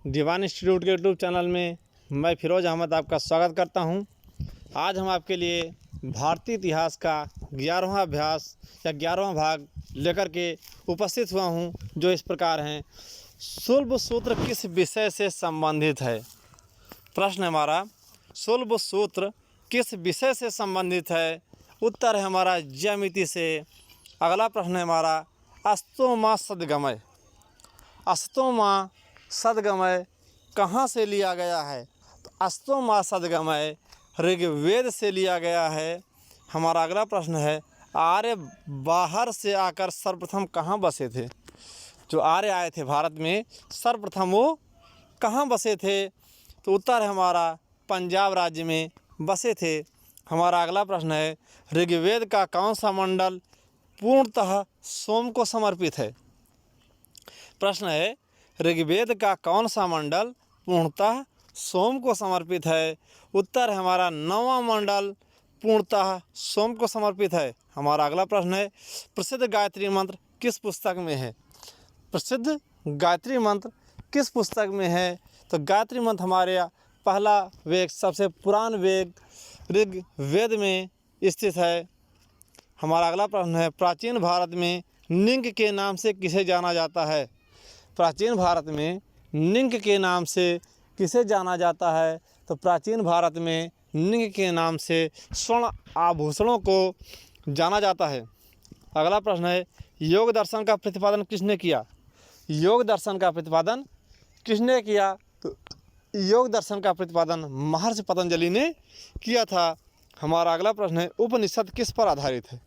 दीवान institute के YouTube channel में मैं फिरोज़ अहमद आपका स्वागत करता हूं। आज हम आपके लिए भारतीय इतिहास का 11वां अभ्यास या 11वां भाग लेकर के उपस्थित हुआ हूं, जो इस प्रकार हैं। सुलभ सूत्र किस विषय से संबंधित है? प्रश्न हमारा, सुलभ सूत्र किस विषय से संबंधित है? उत्तर है हमारा ज्यामिति से। अगला प्रश्न है हमारा, अस्तु मा सद्गमय। अस्तु मा सद्गमय कहाँ से लिया गया है? तो अस्तु मा सद्गमय ऋग्वेद से लिया गया है। हमारा अगला प्रश्न है, आर्य बाहर से आकर सर्वप्रथम कहाँ बसे थे? जो आर्य आए थे भारत में, सर्वप्रथम वो कहाँ बसे थे? तो उत्तर है हमारा पंजाब राज्य में बसे थे। हमारा अगला प्रश्न है, ऋग्वेद का कौन सा मंडल पूर्णतः सोम को समर्पित है? प्रश्न है, ऋग्वेद का कौन सा मंडल पूर्णतः सोम को समर्पित है? उत्तर है हमारा 9वां मंडल पूर्णतः सोम को समर्पित है। हमारा अगला प्रश्न है, प्रसिद्ध गायत्री मंत्र किस पुस्तक में है? प्रसिद्ध गायत्री मंत्र किस पुस्तक में है? तो गायत्री मंत्र हमारे पहला वेद, सबसे पुरान वेद ऋग्वेद में स्थित है। हमारा अगला प्रश्न है, प्राचीन भारत में निंग के नाम से किसे जाना जाता है? प्राचीन भारत में निंग के नाम से किसे जाना जाता है? तो प्राचीन भारत में निंग के नाम से स्वर्ण आभूषणों को जाना जाता है। अगला प्रश्न है, योग दर्शन का प्रतिपादन किसने किया? योग दर्शन का प्रतिपादन किसने किया? तो योग दर्शन का प्रतिपादन महर्षि पतंजलि ने किया था। हमारा अगला प्रश्न है, उपनिषद किस पर आधारित है?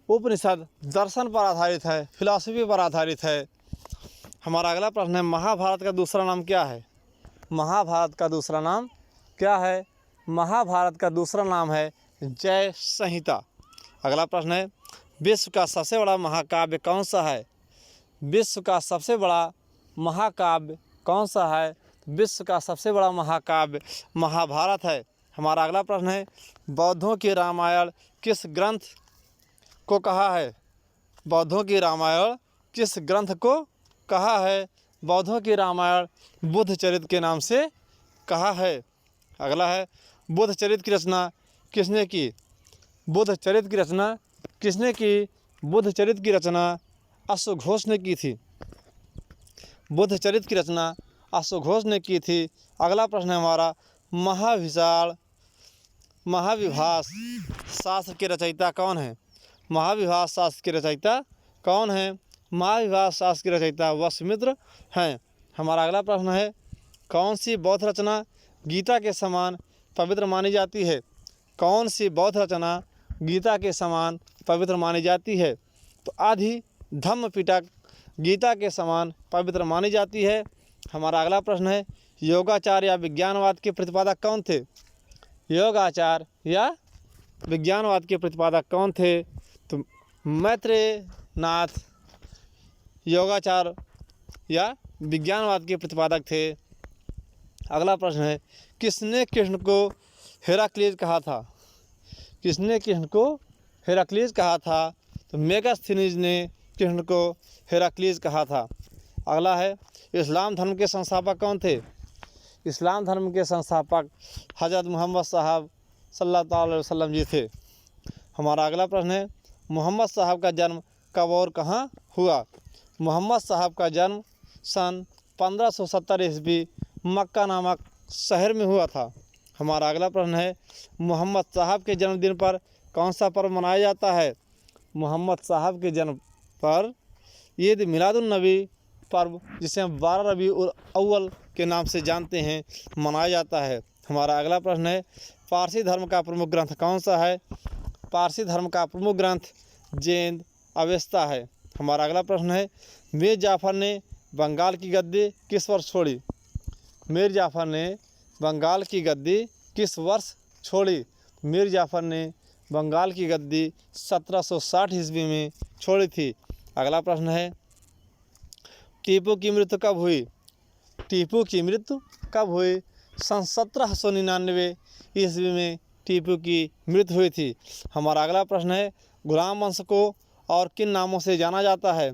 उपनिषद दर्शन पर आधारित है, फिलॉसफी पर आधारित है। हमारा अगला प्रश्न है, महाभारत का दूसरा नाम क्या है? महाभारत का दूसरा नाम क्या है? महाभारत का दूसरा नाम है जय संहिता। अगला प्रश्न है, विश्व का सबसे बड़ा महाकाव्य कौन सा है? विश्व का सबसे बड़ा महाकाव्य कौन सा है? विश्व का सबसे बड़ा महाकाव्य महाभारत है। हमारा अगला प्रश्न है, बौद्धों की रामायण किस ग्रंथ को कहा है? बौद्धों की रामायण किस ग्रंथ को कहा है? बौद्धों की रामायण बुद्ध चरित्र के नाम से कहा है। अगला है, बुद्ध चरित्र की रचना किसने की? बुद्ध चरित्र की रचना किसने की? बुद्ध चरित्र की रचना अश्वघोष ने की थी। बुद्ध चरित्र की रचना अश्वघोष ने की थी। अगला प्रश्न है हमारा, महाविभास शास्त्र के रचयिता कौन है? महाविभास शास्त्र के रचयिता कौन है? महाविभास शास्त्र के रचयिता वसुमित्र हैं। हमारा अगला प्रश्न है, कौन सी बौद्ध रचना गीता के समान पवित्र मानी जाती है? कौन सी बौद्ध रचना गीता के समान पवित्र मानी जाती है? तो आदि धम्म पिटक गीता के समान पवित्र मानी जाती है। हमारा अगला प्रश्न है, योगाचार या विज्ञानवाद के प्रतिपादक कौन थे? योगाचार या विज्ञानवाद के प्रतिपादक कौन थे? तो मैत्रेयनाथ योगाचार या विज्ञानवाद के प्रतिपादक थे। अगला प्रश्न है, किसने कृष्ण को हेराक्लीज कहा था? किसने कृष्ण को हेराक्लीज कहा था? तो मेगास्थनीज ने कृष्ण को हेराक्लीज कहा था। अगला है, इस्लाम धर्म के संस्थापक कौन थे? इस्लाम धर्म के संस्थापक हज़रत मोहम्मद साहब सल्लल्लाहु अलैहि वसल्लम जी थे। हमारा अगला प्रश्न है, मोहम्मद साहब का जन्म कब और कहाँ हुआ? मोहम्मद साहब का जन्म सन 1570 ईस्वी मक्का नामक शहर में हुआ था। हमारा अगला प्रश्न है, मोहम्मद साहब के जन्मदिन पर कौन सा पर्व मनाया जाता है? मोहम्मद साहब के जन्म पर ईद मिलादुन नबी पर्व, जिसे हम 12 रबीउल अव्वल के नाम से जानते हैं, मनाया जाता है। हमारा अगला प्रश्न है, पारसी धर्म का प्रमुख ग्रंथ कौन सा है? पारसी धर्म का प्रमुख ग्रंथ जैन अवेस्ता है। हमारा अगला प्रश्न है, मीर जाफ़र ने बंगाल की गद्दी किस वर्ष छोड़ी? मीर जाफ़र ने बंगाल की गद्दी किस वर्ष छोड़ी? मीर जाफ़र ने बंगाल की गद्दी 1760 ईस्वी में छोड़ी थी। अगला प्रश्न है, टीपू की मृत्यु कब हुई? टीपू की मृत्यु कब हुई? सन 1799 ईस्वी में टीपू की मृत्यु हुई थी। हमारा अगला प्रश्न है, गुलाम वंश को और किन नामों से जाना जाता है?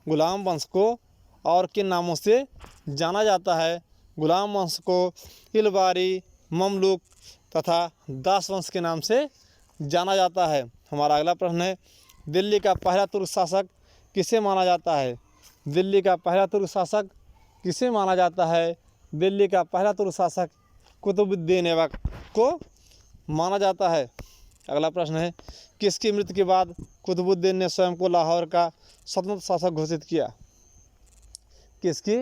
गुलाम वंश को और किन नामों से जाना जाता है? गुलाम वंश को इलबारी, ममलूक तथा दास वंश के नाम से जाना जाता है। हमारा अगला प्रश्न है, दिल्ली का पहला तुर्क शासक किसे माना जाता है? दिल्ली का पहला तुर्क शासक किसे माना जाता है? दिल्ली का पहला तुर्क शासक कुतुबुद्दीन ऐबक को माना जाता है। अगला प्रश्न है, किसकी मृत्यु के बाद कुतुबुद्दीन ने स्वयं को लाहौर का स्वतंत्र शासक घोषित किया? किसकी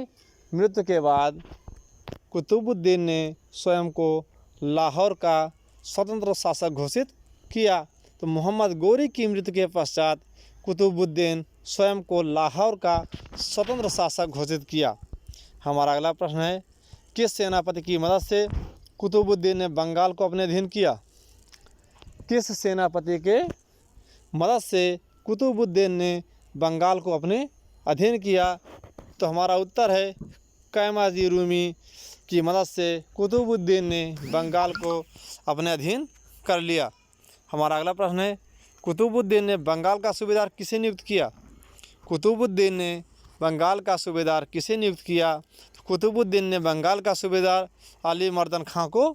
मृत्यु के बाद कुतुबुद्दीन ने स्वयं को लाहौर का स्वतंत्र शासक घोषित किया? तो मोहम्मद गोरी की मृत्यु के पश्चात कुतुबुद्दीन स्वयं को लाहौर का स्वतंत्र शासक घोषित किया। हमारा अगला प्रश्न है, किस सेनापति की मदद से कुतुबुद्दीन ने बंगाल को अपने अधीन किया? किस सेनापति के मदद से कुतुबुद्दीन ने बंगाल को अपने अधीन किया? तो हमारा उत्तर है, कैमाजी रूमी की मदद से कुतुबुद्दीन ने बंगाल को अपने अधीन कर लिया। हमारा अगला प्रश्न है, कुतुबुद्दीन ने बंगाल का सूबेदार किसे नियुक्त किया? कुतुबुद्दीन ने बंगाल का सूबेदार किसे नियुक्त किया? कुतुबुद्दीन ने बंगाल का सूबेदार अली मर्दन खां को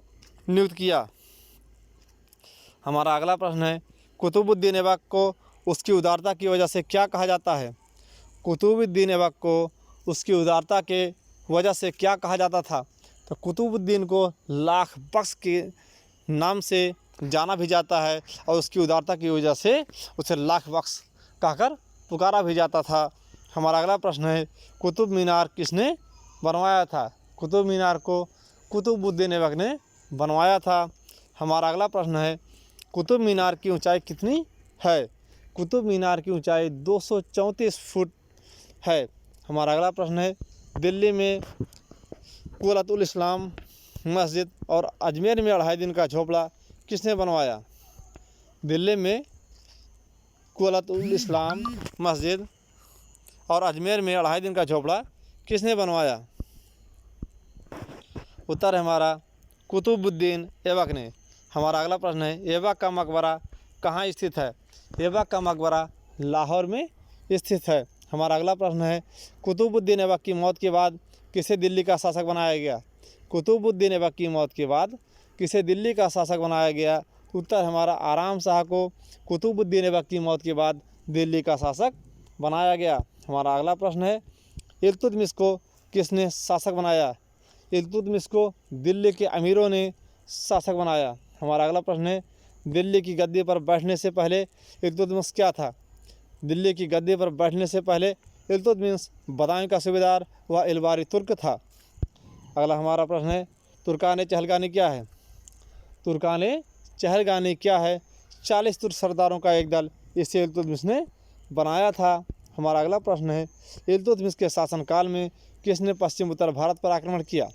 नियुक्त किया। हमारा अगला प्रश्न है, कुतुबुद्दीन ऐबक को उसकी उदारता की वजह से क्या कहा जाता है? कुतुबुद्दीन ऐबक को उसकी उदारता के वजह से क्या कहा जाता था? तो कुतुबुद्दीन को लाख बख्श के नाम से जाना भी जाता है और उसकी उदारता की वजह से उसे लाख बख्श कहकर पुकारा भी जाता था। हमारा अगला प्रश्न है, कुतुब मीनार किसने बनवाया था? कुतुब मीनार को कुतुबुद्दीन ऐबक ने बनवाया था। हमारा अगला प्रश्न है, कुतुब मीनार की ऊंचाई कितनी है? कुतुब मीनार की ऊंचाई 234 फुट है। हमारा अगला प्रश्न है, दिल्ली में कुतुल इस्लाम मस्जिद और अजमेर में 2.5 दिन का झोपड़ा किसने बनवाया? दिल्ली में कुतुल इस्लाम मस्जिद और अजमेर में 2.5 दिन का झोपड़ा किसने बनवाया? उत्तर है हमारा कुतुबुद्दीन ऐबक ने। हमारा अगला प्रश्न है, ऐबक का मकबरा कहाँ स्थित है? ऐबक का मकबरा लाहौर में स्थित है। हमारा अगला प्रश्न है, कुतुबुद्दीन ऐबक की मौत के बाद किसे दिल्ली का शासक बनाया गया? कुतुबुद्दीन ऐबक की मौत के बाद किसे दिल्ली का शासक बनाया गया? उत्तर हमारा आराम शाह को कुतुबुद्दीन ऐबक की मौत के बाद दिल्ली का शासक बनाया गया। हमारा अगला प्रश्न है, इल्तुतमिश को किसने शासक बनाया? इल्तुतमिश को दिल्ली के अमीरों ने शासक बनाया। हमारा अगला प्रश्न है, दिल्ली की गद्दी पर बैठने से पहले इल्तुतमिश क्या था? दिल्ली की गद्दी पर बैठने से पहले इल्तुतमिश बदायूं का सूबेदार व इलबारी तुर्क था। अगला हमारा प्रश्न है, तुर्कान चहलगानी क्या है? तुर्कान चहलगानी क्या है? 40 तुर्क सरदारों का एक दल, इसे इल्तुतमिश ने बनाया था। हमारा अगला प्रश्न है, इल्तुतमिश के शासनकाल में किसने पश्चिम उत्तर भारत पर आक्रमण किया?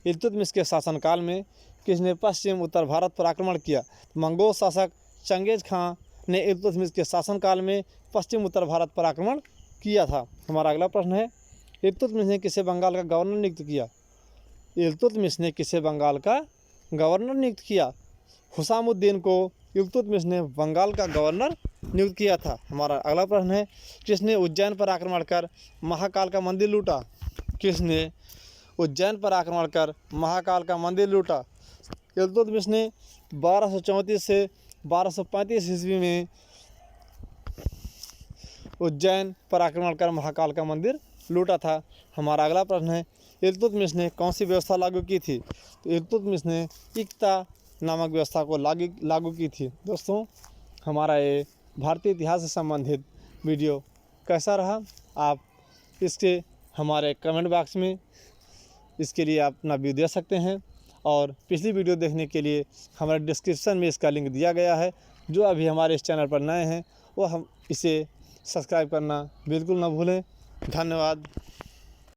इल्तुतमिश के शासनकाल में किसने पश्चिम उत्तर भारत पर आक्रमण किया? मंगोल शासक चंगेज खां ने इल्तुतमिश के शासनकाल में पश्चिम उत्तर भारत पर आक्रमण किया था। हमारा अगला प्रश्न है, इल्तुतमिश ने किसे बंगाल का गवर्नर नियुक्त किया? इल्तुतमिश ने किसे बंगाल का गवर्नर नियुक्त किया? हुसामुद्दीन को इल्तुतमिश ने बंगाल का गवर्नर नियुक्त किया था। हमारा अगला प्रश्न है, किसने उज्जैन पर आक्रमण कर महाकाल का मंदिर लूटा? किसने उज्जैन पर आक्रमण कर महाकाल का मंदिर लूटा? इल्तुतमिश ने 1234 से 1235 ईस्वी में उज्जैन पर आक्रमण कर महाकाल का मंदिर लूटा था। हमारा अगला प्रश्न है, इल्तुतमिश ने कौन सी व्यवस्था लागू की थी? तो इल्तुतमिश ने इक्ता नामक व्यवस्था को लागू की थी। दोस्तों, हमारा ये भारतीय इतिहास से संबंधित वीडियो कैसा रहा? आप इसके हमारे कमेंट बॉक्स में इसके लिए आप अपना व्यू दे सकते हैं और पिछली वीडियो देखने के लिए हमारे डिस्क्रिप्शन में इसका लिंक दिया गया है। जो अभी हमारे इस चैनल पर नए हैं वो हम इसे सब्सक्राइब करना बिल्कुल ना भूलें। धन्यवाद।